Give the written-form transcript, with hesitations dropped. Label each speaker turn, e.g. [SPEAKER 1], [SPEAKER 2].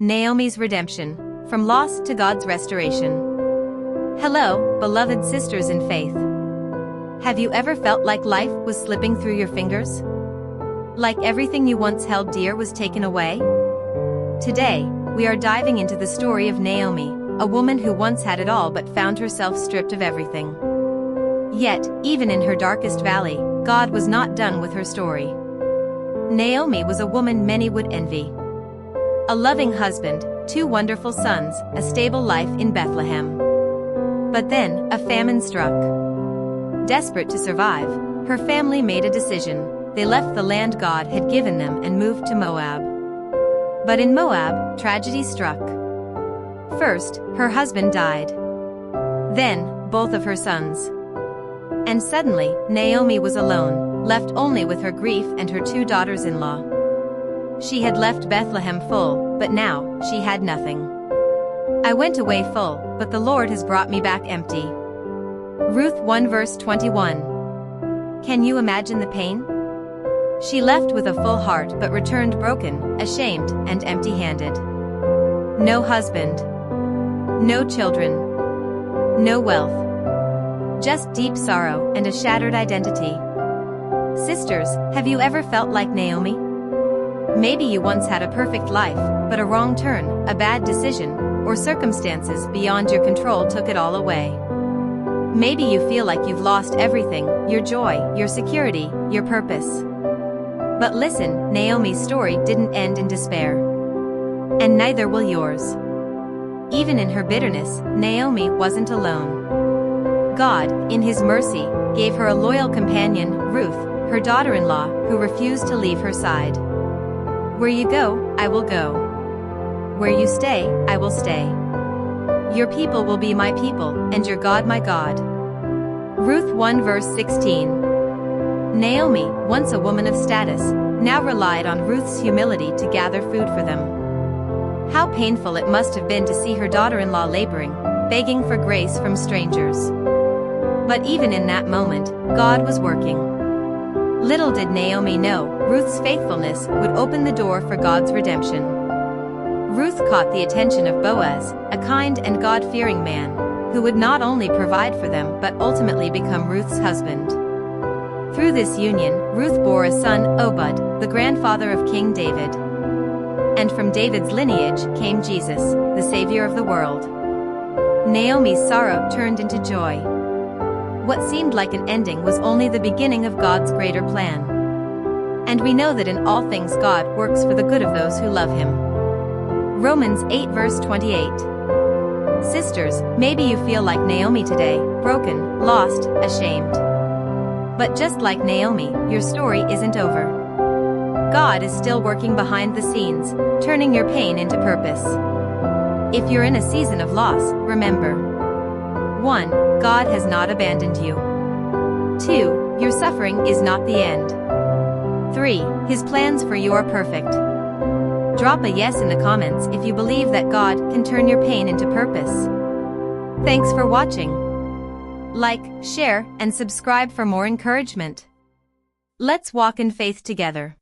[SPEAKER 1] Naomi's redemption, from loss to God's restoration. Hello, beloved sisters in faith. Have you ever felt like life was slipping through your fingers? Like everything you once held dear was taken away? Today, we are diving into the story of Naomi, a woman who once had it all but found herself stripped of everything. Yet, even in her darkest valley, God was not done with her story. Naomi was a woman many would envy. A loving husband, 2 wonderful sons, a stable life in Bethlehem. But then, a famine struck. Desperate to survive, her family made a decision. They left the land God had given them and moved to Moab. But in Moab, tragedy struck. First, her husband died. Then, both of her sons. And suddenly, Naomi was alone, left only with her grief and her 2 daughters-in-law. She had left Bethlehem full, but now, she had nothing. I went away full, but the Lord has brought me back empty. Ruth 1 verse 21. Can you imagine the pain? She left with a full heart but returned broken, ashamed, and empty-handed. No husband. No children. No wealth. Just deep sorrow and a shattered identity. Sisters, have you ever felt like Naomi? Maybe you once had a perfect life, but a wrong turn, a bad decision, or circumstances beyond your control took it all away. Maybe you feel like you've lost everything, your joy, your security, your purpose. But listen, Naomi's story didn't end in despair. And neither will yours. Even in her bitterness, Naomi wasn't alone. God, in His mercy, gave her a loyal companion, Ruth, her daughter-in-law, who refused to leave her side. Where you go, I will go. Where you stay, I will stay. Your people will be my people, and your God my God. Ruth 1 verse 16. Naomi, once a woman of status, now relied on Ruth's humility to gather food for them. How painful it must have been to see her daughter-in-law laboring, begging for grace from strangers. But even in that moment, God was working. Little did Naomi know, Ruth's faithfulness would open the door for God's redemption. Ruth caught the attention of Boaz, a kind and God-fearing man, who would not only provide for them but ultimately become Ruth's husband. Through this union, Ruth bore a son, Obed, the grandfather of King David. And from David's lineage came Jesus, the Savior of the world. Naomi's sorrow turned into joy. What seemed like an ending was only the beginning of God's greater plan. And we know that in all things God works for the good of those who love Him. Romans 8 verse 28. Sisters, maybe you feel like Naomi today, broken, lost, ashamed. But just like Naomi, your story isn't over. God is still working behind the scenes, turning your pain into purpose. If you're in a season of loss, remember. 1. God has not abandoned you. 2. Your suffering is not the end. 3. His plans for you are perfect. Drop a yes in the comments if you believe that God can turn your pain into purpose. Thanks for watching. Like, share, and subscribe for more encouragement. Let's walk in faith together.